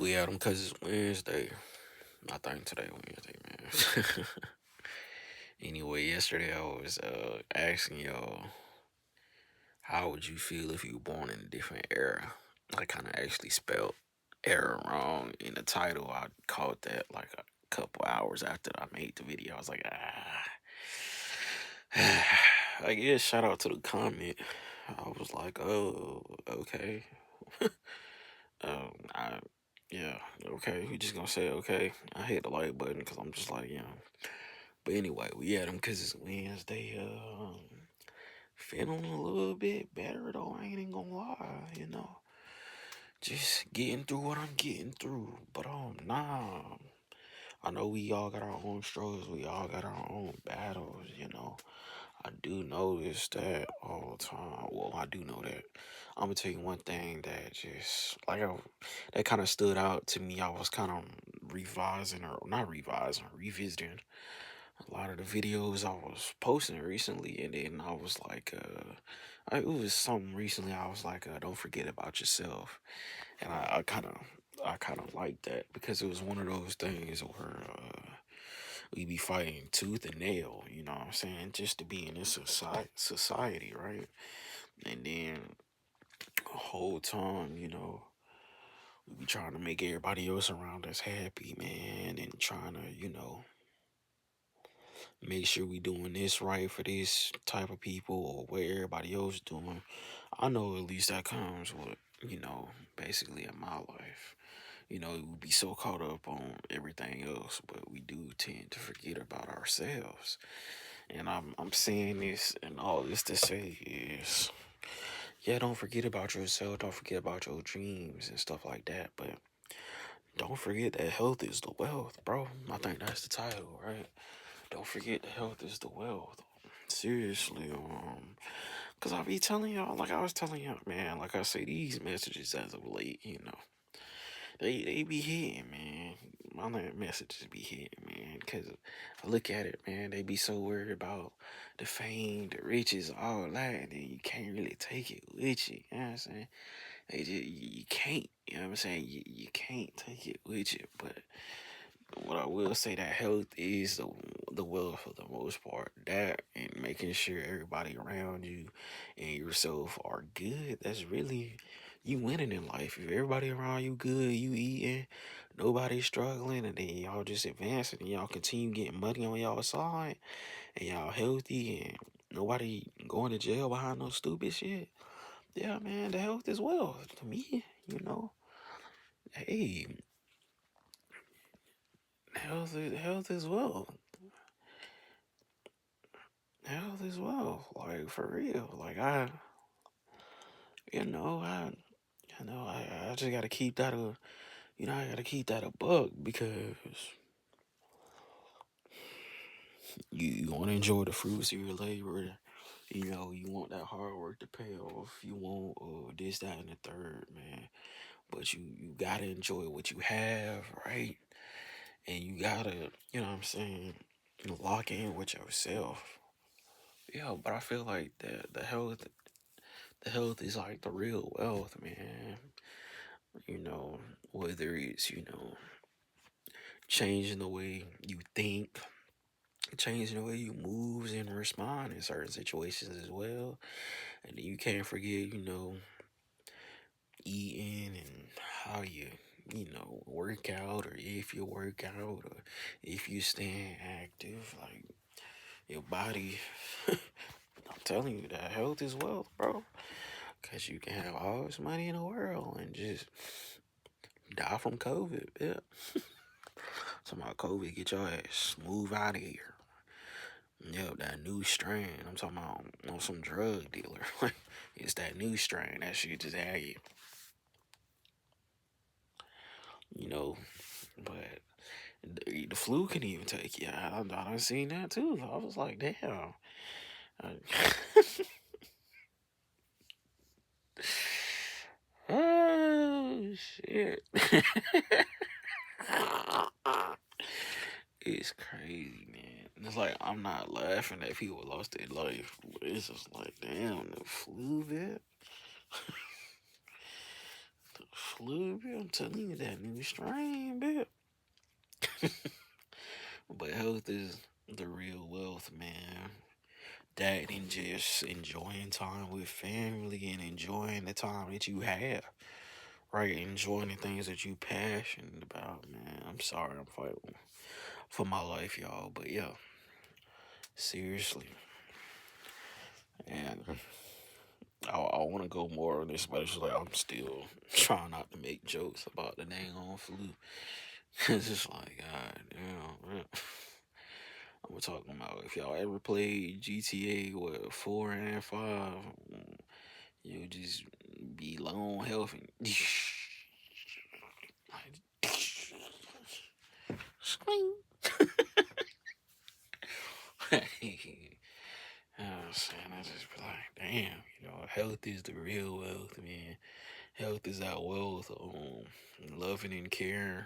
We had them because it's Wednesday. I think today Wednesday, man. Anyway, yesterday I was asking y'all how would you feel if you were born in a different era? I kind of actually spelled era wrong in the title. I caught that like a couple hours after I made the video. I was like, I guess shout out to the comment. I was like, oh, okay. I yeah, okay. We just gonna say okay. I hit the like button because I'm just like, But anyway, we had them because it's Wednesday. Feeling a little bit better though. I ain't even gonna lie. Just getting through what I'm getting through. But nah. I know we all got our own struggles. We all got our own battles. I do notice that all the time. Well, I do know that. I'm gonna tell you one thing that just that kind of stood out to me. I was kind of revising or not revising, revisiting a lot of the videos I was posting recently, and then I was like, it was something recently. I was like, don't forget about yourself, and I kind of liked that because it was one of those things where we be fighting tooth and nail, you know what I'm saying, just to be in this society, right? And then the whole time, we be trying to make everybody else around us happy, man, and trying to, make sure we doing this right for this type of people or what everybody else doing. I know at least that comes with, basically in my life. We be so caught up on everything else, but we do tend to forget about ourselves. And I'm saying this and all this to say is, yeah, don't forget about yourself, don't forget about your dreams and stuff like that, but don't forget that health is the wealth, bro. I think that's the title, right? Don't forget that health is the wealth. Seriously, cause I be telling y'all, like I was telling y'all, man, like I say, these messages as of late, they be hitting, man. My messages be hitting, man. Cause I look at it, man. They be so worried about the fame, the riches, all that, and then you can't really take it with you. You know what I'm saying? You can't. You know what I'm saying? You can't take it with you. But what I will say that health is the wealth for the most part. That and making sure everybody around you and yourself are good. That's really you winning in life. If everybody around you good, you eating, nobody's struggling, and then y'all just advancing and y'all continue getting money on y'all side and y'all healthy and nobody going to jail behind no stupid shit. Yeah, man, the health is wealth to me. Hey, health is wealth. Health is wealth, like for real. Like you know, I, I just gotta keep that I gotta keep that a buck because you want to enjoy the fruits of your labor. You want that hard work to pay off. You want this, that, and the third, man. But you gotta enjoy what you have, right? And you gotta, you know what I'm saying, lock in with yourself. Yeah, but I feel like the health is like the real wealth, man. you know, whether it's, changing the way you think, changing the way you move and respond in certain situations as well. And then you can't forget, eating and how you work out or if you work out or if you staying active, like your body. I'm telling you that health is wealth, bro. Cause you can have all this money in the world and just die from COVID. Yeah. Talking about COVID, get your ass move out of here. Yo, that new strain. I'm talking about on some drug dealer. It's that new strain. That shit just had you. You know, but the flu can even take you. I done seen that too. I was like, damn. Oh shit. It's crazy, man. It's like I'm not laughing at people lost their life. But it's just like, damn, the flu, man. The flu, bitch. I'm telling you that new strain, bitch. But health is the real wealth, man. That and just enjoying time with family and enjoying the time that you have. Right, enjoying the things that you passionate about, man. I'm sorry I'm fighting for my life, y'all. But yeah, seriously. And I want to go more on this, but it's like I'm still trying not to make jokes about the dang on flu. It's just like, God damn, man. I'm talking about if y'all ever played GTA, what, 4 and 5, you'll just be low on health and scream. I'm saying, I just be like, damn, health is the real wealth, man. Health is that wealth. Loving and caring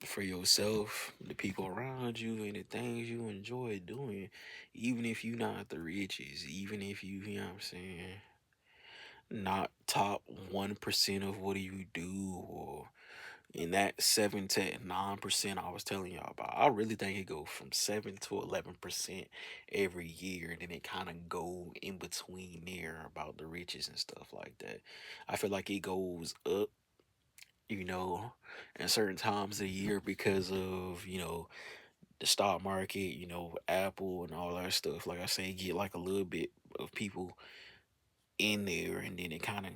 for yourself, the people around you, and the things you enjoy doing, even if you're not the richest, even if you know what I'm saying, not top 1% of what you do, or in that 7 to 9% I was telling y'all about. I really think it goes from 7 to 11% every year, and then it kind of go in between there about the riches and stuff like that. I feel like it goes up, in certain times of the year because of the stock market, Apple and all that stuff. Like I say, get like a little bit of people in there, and then it kind of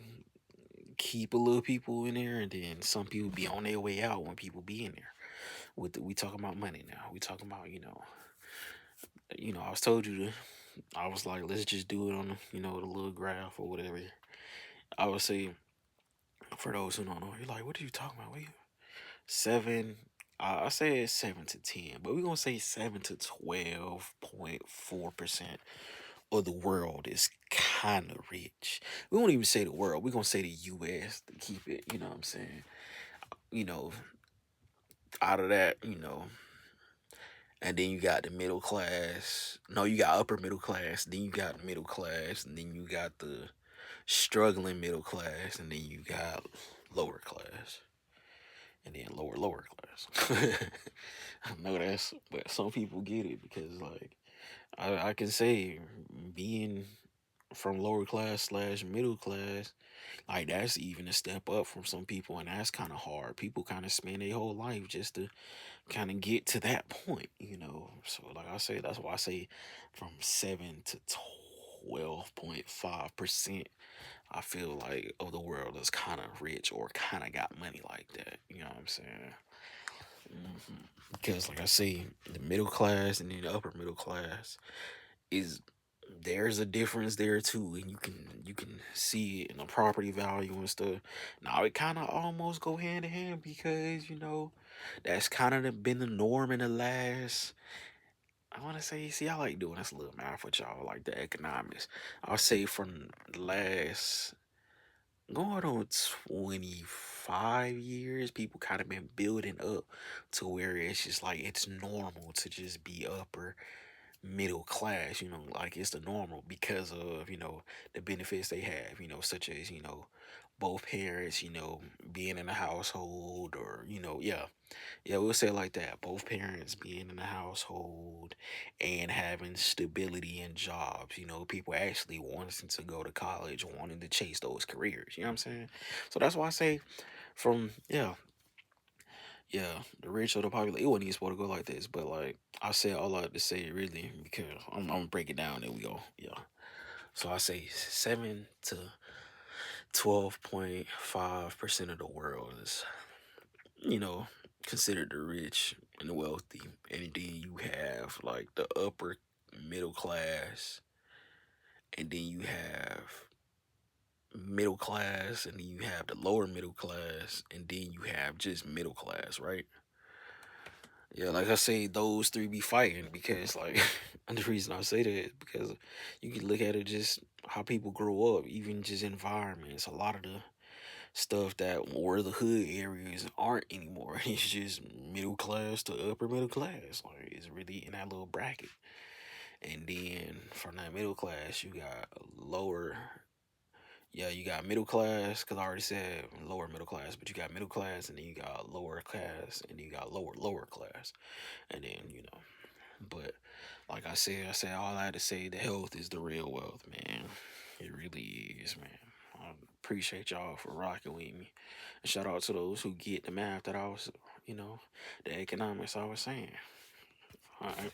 keep a little people in there, and then some people be on their way out when people be in there. We talking about money now. We talking about I was told you to. I was like, let's just do it on the little graph or whatever. I would say for those who don't know, you're like, what are you talking about? What are you 7? I say it's 7 to 10, but we're gonna say 7 to 12.4% of the world is kind of rich. We won't even say the world. We're gonna say the U.S. to keep it. You know what I'm saying? You know, out of that, and then you got the middle class. No, you got upper middle class. Then you got middle class, and then you got the struggling middle class, and then you got lower class, and then lower class. I know that's, but some people get it because like I can say being from lower class slash middle class, like that's even a step up from some people, and that's kind of hard. People kind of spend their whole life just to kind of get to that point. So like I say, that's why I say from 7 to 12.5%. I feel like of the world is kind of rich or kind of got money like that. You know what I'm saying? Because like I say, the middle class and then the upper middle class is there's a difference there too, and you can see it in the property value and stuff. Now it kind of almost go hand in hand because that's kind of been the norm in the last. I want to say, see, I like doing this little math with y'all, like the economics. I'll say from the last going on 25 years, people kind of been building up to where it's just like it's normal to just be upper middle class, like it's the normal because of, the benefits they have, such as, both parents, being in the household or, yeah. Yeah, we'll say it like that. Both parents being in the household and having stability in jobs, people actually wanting to go to college, wanting to chase those careers. You know what I'm saying? So that's why I say from yeah, the rich or the popular, it wasn't even supposed to go like this, but like I said all I had to say really because I'm gonna break it down. There we go. Yeah. So I say 7 to 12.5% of the world is, you know, considered the rich and the wealthy, and then you have like the upper middle class, and then you have middle class, and then you have the lower middle class, and then you have just middle class, right? Yeah, like I say, those three be fighting because, like, and the reason I say that is because you can look at it just how people grow up, even just environments. A lot of the stuff that where the hood areas aren't anymore. It's just middle class to upper middle class. Like, it's really in that little bracket. And then from that middle class, you got lower Yeah, you got middle class, because I already said lower middle class, but you got middle class, and then you got lower class, and then you got lower class, and then But like I said all I had to say. The health is the real wealth, man. It really is, man. I appreciate y'all for rocking with me. And shout out to those who get the math that I was, the economics I was saying. All right.